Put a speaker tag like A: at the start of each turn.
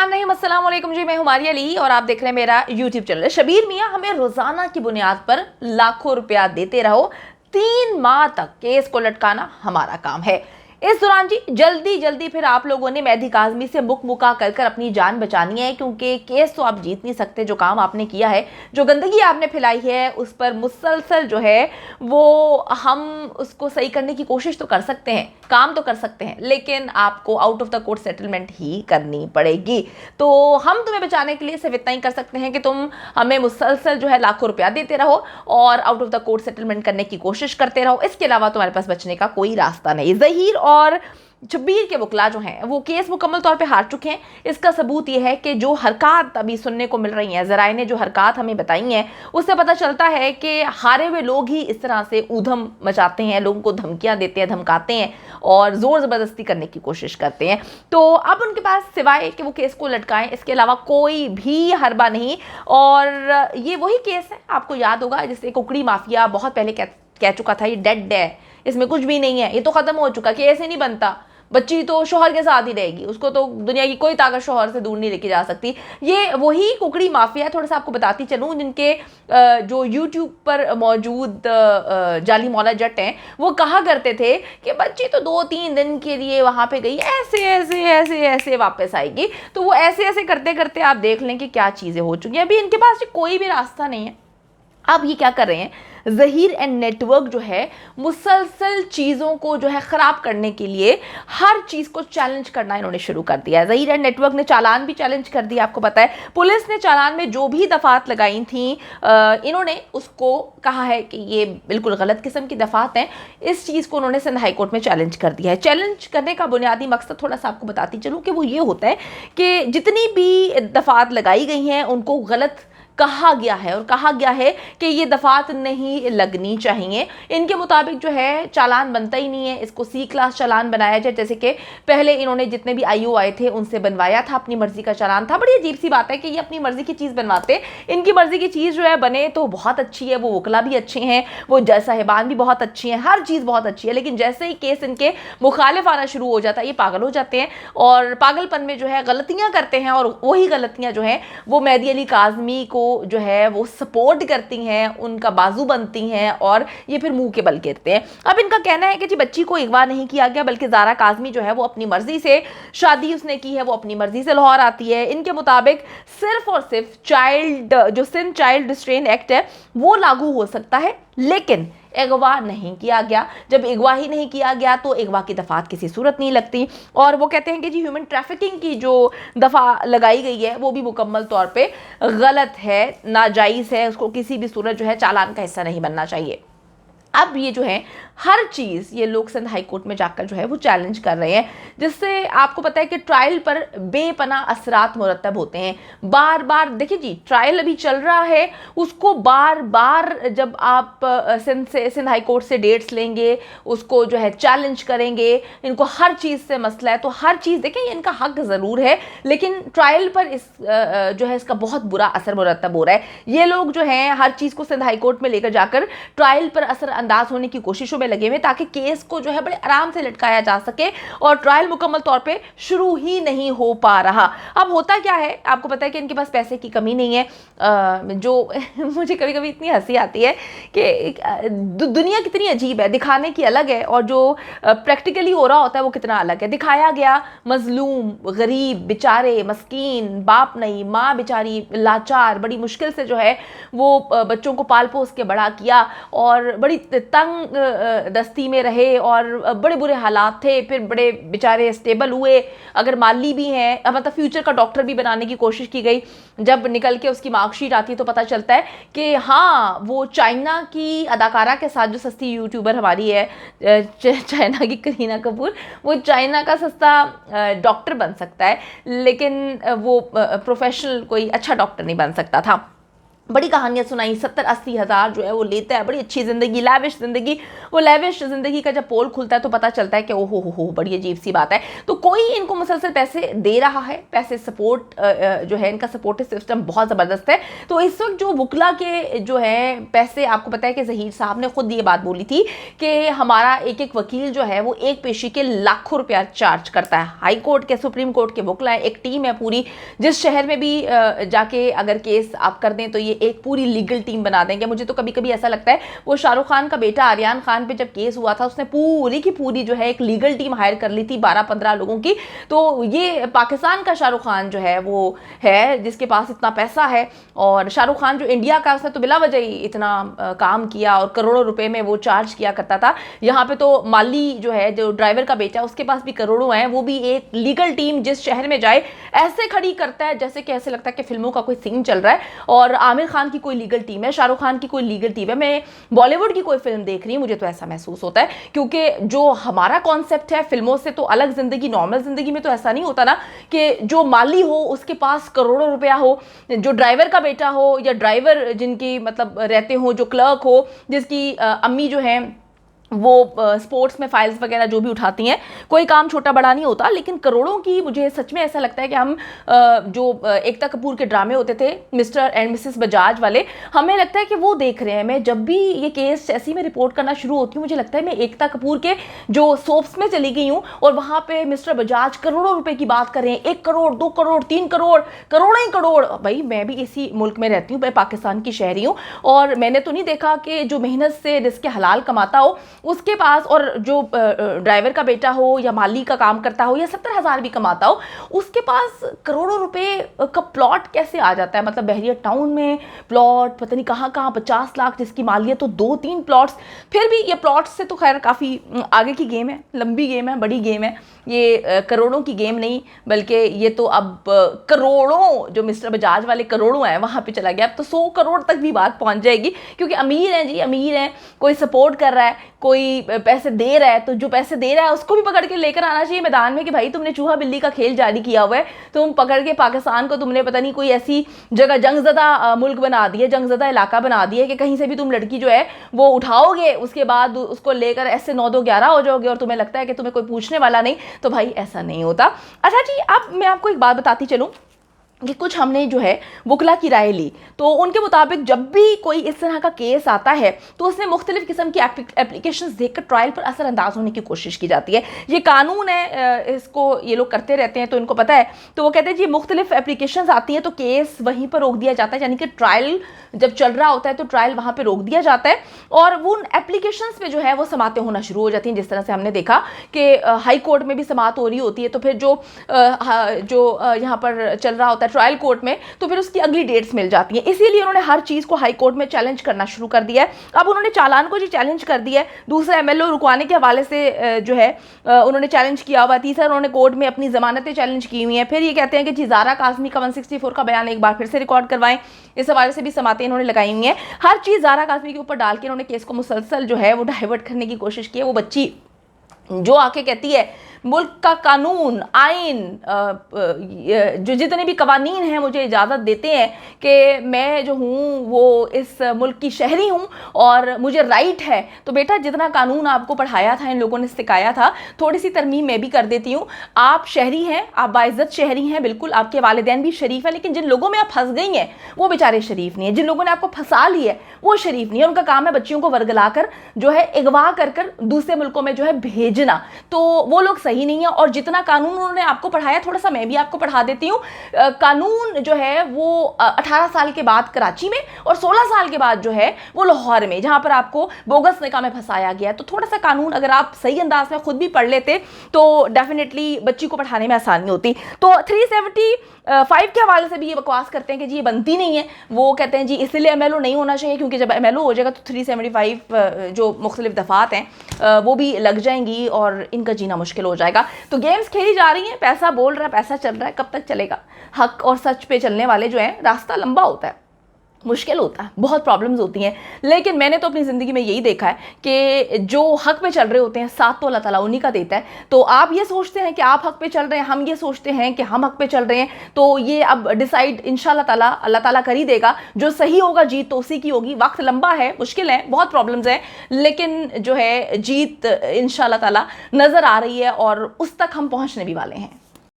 A: बिस्मिल्लाहिर्रहमानिर्रहीम, अस्सलाम वालेकुम जी। मैं हूं मारिया अली और आप देख रहे हैं मेरा यूट्यूब चैनल। शबीर मियां हमें रोजाना की बुनियाद पर लाखों रुपया देते रहो, 3 माह तक केस को लटकाना हमारा काम है। इस दौरान जी जल्दी जल्दी फिर आप लोगों ने मेहदी काज़मी से मुका कर कर अपनी जान बचानी है, क्योंकि केस तो आप जीत नहीं सकते। जो काम आपने किया है, जो गंदगी आपने फैलाई है, उस पर मुसलसल जो है वो हम उसको सही करने की कोशिश तो कर सकते हैं, काम तो कर सकते हैं, लेकिन आपको out of the court settlement ही करनी पड़ेगी। तो हम तुम्हें बचाने के लिए सिर्फ इतना ही कर सकते हैं कि तुम हमें मुसलसल जो है लाखों रुपया देते रहो और out of the court settlement करने की कोशिश करते रहो। इसके अलावा तुम्हारे पास बचने का कोई रास्ता नहीं। ज़हीर और शब्बीर के वकला जो हैं वो केस मुकम्मल तौर पे हार चुके हैं। इसका सबूत ये है कि जो हरकत अभी सुनने को मिल रही हैं, ज़राए ने जो हरकत हमें बताई हैं, उससे पता चलता है कि हारे हुए लोग ही इस तरह से ऊधम मचाते हैं, लोगों को धमकियां देते हैं, धमकाते हैं और ज़ोर ज़बरदस्ती करने की कोशिश करते हैं। तो अब उनके पास सिवाय कि वो केस को लटकाएं, इसके अलावा कोई भी हरबा नहीं। और ये वही केस है, आपको याद होगा, जिससे कुकड़ी माफिया बहुत पहले कह चुका था, ये डेड है, इसमें कुछ भी नहीं है, ये तो ख़त्म हो चुका, केस ही नहीं बनता, बच्ची तो शोहर के साथ ही रहेगी, उसको तो दुनिया की कोई ताकत शोहर से दूर नहीं लेके जा सकती। ये वही कुकड़ी माफिया है। थोड़ा सा आपको बताती चलूँ, जिनके जो यूट्यूब पर मौजूद जाली मौला जट हैं, वो कहा करते थे कि बच्ची तो 2-3 दिन के लिए वहाँ पे गई, ऐसे ऐसे ऐसे ऐसे वापस आएगी। तो वो ऐसे ऐसे करते करते आप देख लें कि क्या चीज़ें हो चुकी हैं। अभी इनके पास कोई भी रास्ता नहीं है। अब ये क्या कर रहे हैं, ज़हीर एंड नेटवर्क जो है मुसलसल चीज़ों को जो है ख़राब करने के लिए हर चीज़ को चैलेंज करना इन्होंने शुरू कर दिया है। ज़हीर एंड नेटवर्क ने चालान भी चैलेंज कर दिया। आपको पता है, पुलिस ने चालान में जो भी दफ़ात लगाई थी, इन्होंने उसको कहा है कि ये बिल्कुल गलत किस्म की दफ़ात हैं। इस चीज़ को उन्होंने सिंध हाई कोर्ट में चैलेंज कर दिया है। चैलेंज करने का बुनियादी मकसद थोड़ा सा आपको बताती चलूँ कि वो ये होता है कि जितनी भी दफ़ात लगाई गई हैं उनको गलत कहा गया है और कहा गया है कि ये दफात नहीं लगनी चाहिए। इनके मुताबिक जो है चालान बनता ही नहीं है, इसको सी क्लास चालान बनाया जाए, जैसे कि पहले इन्होंने जितने भी आईओ आए थे उनसे बनवाया था, अपनी मर्जी का चालान था। बड़ी अजीब सी बात है कि ये अपनी मर्जी की चीज़ बनवाते। इनकी मर्जी की चीज़ जो है बने तो बहुत अच्छी है, वो वकला भी अच्छे हैं, वो जज साहिबान भी बहुत अच्छी हैं, हर चीज़ बहुत अच्छी है, लेकिन जैसे ही केस इनके मुखालिफ आना शुरू हो जाता है, ये पागल हो जाते हैं और पागलपन में जो है गलतियाँ करते हैं। और वही गलतियाँ जो हैं वो मेहदी अली काज़मी को जो है वो सपोर्ट करती हैं, उनका बाजू बनती हैं और ये फिर मुंह के बल गिरते हैं। अब इनका कहना है कि जी बच्ची को अगवा नहीं किया गया, बल्कि ज़ारा काज़मी जो है वो अपनी मर्जी से शादी उसने की है, वो अपनी मर्जी से लाहौर आती है। इनके मुताबिक सिर्फ और सिर्फ सिंध चाइल्ड रिस्ट्रेन एक्ट है वो लागू हो सकता है, लेकिन अगवा नहीं किया गया। जब अगवा ही नहीं किया गया तो अगवा की दफ़ात किसी सूरत नहीं लगती। और वो कहते हैं कि जी ह्यूमन ट्रैफिकिंग की जो दफ़ा लगाई गई है वो भी मुकम्मल तौर पे गलत है, नाजायज़ है, उसको किसी भी सूरत जो है चालान का हिस्सा नहीं बनना चाहिए। अब ये जो है हर चीज़ ये लोग सिंध हाई कोर्ट में जाकर जो है वो चैलेंज कर रहे हैं, जिससे आपको पता है कि ट्रायल पर बेपनाह असरात मुरतब होते हैं। बार बार देखिए जी, ट्रायल अभी चल रहा है, उसको बार बार जब आप सिंध हाई कोर्ट से डेट्स लेंगे, उसको जो है चैलेंज करेंगे, इनको हर चीज़ से मसला है, तो हर चीज़ देखें, ये इनका हक ज़रूर है, लेकिन ट्रायल पर जो है इसका बहुत बुरा असर मुरतब हो रहा है। ये लोग जो हैं हर चीज़ को सिंध हाई कोर्ट में लेकर जाकर ट्रायल पर असर अंदाज होने की कोशिशों में लगे हुए, ताकि केस को जो है बड़े आराम से लटकाया जा सके, और ट्रायल मुकम्मल तौर पे शुरू ही नहीं हो पा रहा। अब होता क्या है, आपको पता है कि इनके पास पैसे की कमी नहीं है। जो मुझे कभी कभी इतनी हंसी आती है कि दुनिया कितनी अजीब है, दिखाने की अलग है और जो प्रैक्टिकली हो रहा होता है वो कितना अलग है। दिखाया गया मजलूम, गरीब, बेचारे, मस्कीन, बाप नहीं, माँ बेचारी लाचार, बड़ी मुश्किल से जो है वो बच्चों को पाल पोस के बड़ा किया और बड़ी तंग दस्ती में रहे और बड़े बुरे हालात थे, फिर बड़े बेचारे स्टेबल हुए, अगर माली भी हैं, मतलब फ्यूचर का डॉक्टर भी बनाने की कोशिश की गई। जब निकल के उसकी मार्कशीट आती है तो पता चलता है कि हाँ, वो चाइना की अदाकारा के साथ, जो सस्ती यूट्यूबर हमारी है चाइना की करीना कपूर, वो चाइना का सस्ता डॉक्टर बन सकता है, लेकिन वो प्रोफेशनल कोई अच्छा डॉक्टर नहीं बन सकता था। बड़ी कहानियाँ सुनाई, 70-80 हज़ार जो है वो लेता है, बड़ी अच्छी ज़िंदगी, लैविश ज़िंदगी। वो लैविश ज़िंदगी का जब पोल खुलता है तो पता चलता है कि ओहो हो, बड़ी अजीब सी बात है। तो कोई इनको मुसलसल पैसे दे रहा है, पैसे सपोर्ट जो है इनका सपोर्टिव सिस्टम बहुत ज़बरदस्त है। तो इस वक्त जो वकला के जो है पैसे, आपको पता है कि ज़हीर साहब ने खुद ये बात बोली थी कि हमारा एक एक वकील जो है वो एक पेशी के लाखों रुपया चार्ज करता है। हाई कोर्ट के, सुप्रीम कोर्ट के वकला है, एक टीम है पूरी, जिस शहर में भी जाके अगर केस आप कर दें तो ये एक पूरी लीगल टीम बना देंगे। मुझे तो कभी कभी ऐसा लगता है वो शाहरुख खान का बेटा आर्यन खान पे जब केस हुआ था उसने पूरी की पूरी जो है एक लीगल टीम हायर कर ली थी 12-15 लोगों की। तो ये पाकिस्तान का शाहरुख खान जो है वो है जिसके पास इतना पैसा है, और शाहरुख खान जो इंडिया का, उसने तो बिला वजह ही इतना काम किया और करोड़ों रुपए में वो चार्ज किया करता था। यहाँ पे तो माली जो है, जो ड्राइवर का बेटा, उसके पास भी करोड़ों हैं, वो भी एक लीगल टीम जिस शहर में जाए ऐसे खड़ी करता है जैसे कि ऐसे लगता है कि फिल्मों का कोई सीन चल रहा है। और आमिर खान की कोई लीगल टीम है, शाहरुख खान की कोई लीगल टीम है, मैं बॉलीवुड की कोई फिल्म देख रही हूँ, मुझे तो ऐसा महसूस होता है। क्योंकि जो हमारा कॉन्सेप्ट है फिल्मों से तो अलग जिंदगी, नॉर्मल जिंदगी में तो ऐसा नहीं होता ना कि जो माली हो उसके पास करोड़ों रुपया हो, जो ड्राइवर का बेटा हो या ड्राइवर जिनकी मतलब रहते हो, जो क्लर्क हो, जिसकी अम्मी जो है वो स्पोर्ट्स में फाइल्स वगैरह जो भी उठाती हैं, कोई काम छोटा बड़ा नहीं होता। लेकिन करोड़ों की, मुझे सच में ऐसा लगता है कि हम जो एकता कपूर के ड्रामे होते थे मिस्टर एंड मिसेस बजाज वाले, हमें लगता है कि वो देख रहे हैं। मैं जब भी ये केस जैसे ही मैं रिपोर्ट करना शुरू होती हूँ, मुझे लगता है मैं एकता कपूर के जो सोप्स में चली गई हूँ और वहाँ पे मिस्टर बजाज करोड़ों रुपए की बात कर रहे हैं, 1 करोड़ 2 करोड़ 3 करोड़, करोड़ों ही करोड़। भाई मैं भी इसी मुल्क में रहती हूँ, मैं पाकिस्तान की शहरी हूँ, और मैंने तो नहीं देखा कि जो मेहनत से रिस्क हलाल कमाता हो उसके पास, और जो ड्राइवर का बेटा हो या माली का काम करता हो या 70,000 भी कमाता हो, उसके पास करोड़ों रुपए का प्लॉट कैसे आ जाता है। मतलब बहरिया टाउन में प्लॉट पता नहीं कहाँ कहाँ, 50 लाख जिसकी मालियत, तो 2-3 प्लॉट्स। फिर भी ये प्लॉट्स से तो खैर काफ़ी आगे की गेम है, लंबी गेम है, बड़ी गेम है ये, करोड़ों की गेम नहीं, बल्कि ये तो अब करोड़ों, जो मिस्टर बजाज वाले करोड़ों हैं वहाँ पे चला गया। अब तो 100 करोड़ तक भी बात पहुँच जाएगी, क्योंकि अमीर हैं जी, अमीर हैं, कोई सपोर्ट कर रहा है, कोई पैसे दे रहा है, तो जो पैसे दे रहा है उसको भी पकड़ के लेकर आना चाहिए मैदान में कि भाई तुमने चूहा बिल्ली का खेल जारी किया हुआ है, तुम पकड़ के पाकिस्तान को तुमने पता नहीं कोई ऐसी जगह, जंगज़दा मुल्क बना दिया, जंगज़दा इलाका बना दिया कि कहीं से भी तुम लड़की जो है वो उठाओगे, उसके बाद उसको लेकर ऐसे 9-2-11 हो जाओगे और तुम्हें लगता है कि तुम्हें कोई पूछने वाला नहीं। तो भाई ऐसा नहीं होता। अच्छा जी, अब मैं आपको एक बात बताती चलूँ कि कुछ हमने जो है वकला की राय ली, तो उनके मुताबिक जब भी कोई इस तरह का केस आता है तो उसमें मुख्तलिफ किस्म की एप्लीकेशंस देखकर ट्रायल पर असरअंदाज होने की कोशिश की जाती है। ये कानून है, इसको ये लोग करते रहते हैं तो इनको पता है। तो वो कहते हैं जी मुख्तलिफ एप्लीकेशंस आती हैं तो केस वहीं पर रोक दिया जाता है, यानी कि ट्रायल जब चल रहा होता है तो ट्रायल वहाँ पर रोक दिया जाता है, और वो उन एप्लीकेशंस पे जो है वो समातें होना शुरू हो जाती हैं। जिस तरह से हमने देखा कि हाई कोर्ट में भी समात हो रही होती है, तो फिर जो यहाँ पर चल रहा होता है ट्रायल कोर्ट में, तो फिर उसकी अगली डेट्स मिल जाती हैं। इसीलिए उन्होंने हर चीज़ को हाई कोर्ट में चैलेंज करना शुरू कर दिया है। अब उन्होंने चालान को जी चैलेंज कर दिया है, दूसरा एमएलओ रुकवाने के हवाले से जो है उन्होंने चैलेंज किया हुआ, तीसरा उन्होंने कोर्ट में अपनी जमानतें चैलेंज की हुई हैं। फिर ये कहते हैं कि जी ज़ारा काज़मी का 164 का बयान एक बार फिर से रिकॉर्ड करवाएं, इस हवाले से भी समातें इन्होंने लगाई हुई हैं। हर चीज़ ज़ारा काज़मी के ऊपर डाल के इन्होंने केस को मुसलसल जो है वो डाइवर्ट करने की कोशिश की है। वो बच्ची जो आके कहती है मुल्क का कानून, आइन, जो जितने भी कवानीन हैं मुझे इजाज़त देते हैं कि मैं जो हूँ वो इस मुल्क की शहरी हूँ और मुझे राइट है। तो बेटा जितना कानून आपको पढ़ाया था, इन लोगों ने सिखाया था, थोड़ी सी तरमीम मैं भी कर देती हूँ। आप शहरी हैं, आप बाइज़्ज़त शहरी हैं, बिल्कुल आपके वालिदैन भी शरीफ हैं, लेकिन जिन लोगों में आप फंस गई हैं वो बेचारे शरीफ नहीं है। जिन लोगों ने आपको फंसा लिया है वो शरीफ नहीं है। उनका काम है बच्चियों को वर्गला कर जो है अगवा कर दूसरे मुल्कों में जो है भेजना, तो वो लोग सही नहीं है। और जितना कानून उन्होंने आपको पढ़ाया, थोड़ा सा मैं भी आपको पढ़ा देती हूँ। कानून जो है वो 18 साल के बाद कराची में और 16 साल के बाद जो है वो लाहौर में, जहाँ पर आपको बोगस निकाह में फंसाया गया। तो थोड़ा सा कानून अगर आप सही अंदाज में खुद भी पढ़ लेते तो डेफिनेटली बच्ची को पढ़ाने में आसानी होती। तो 375 के हवाले से भी ये बकवास करते हैं कि जी ये बनती नहीं है। वो कहते हैं जी इसलिए एमएलओ नहीं होना चाहिए, क्योंकि जब एमएलओ हो जाएगा तो 375 जो मुख्तलिफ दफ़ात हैं वो भी लग जाएंगी और इनका जीना मुश्किल हो जाएगा। तो गेम्स खेली जा रही हैं, पैसा बोल रहा है, पैसा चल रहा है, कब तक चलेगा। हक और सच पे चलने वाले जो हैं रास्ता लंबा होता है। मुश्किल होता है, बहुत प्रॉब्लम्स होती हैं, लेकिन मैंने तो अपनी ज़िंदगी में यही देखा है कि जो हक पे चल रहे होते हैं साथ तो अल्लाह ताला उन्हीं का देता है। तो आप ये सोचते हैं कि आप हक पे चल रहे हैं, हम ये सोचते हैं कि हम हक पे चल रहे हैं, तो ये अब डिसाइड इंशाल्लाह ताला अल्लाह ताला कर ही देगा। जो सही होगा जीत तो उसी की होगी। वक्त लंबा है, मुश्किल है, बहुत प्रॉब्लम्स हैं, लेकिन जो है जीत इंशाल्लाह ताला नज़र आ रही है और उस तक हम पहुँचने भी वाले हैं।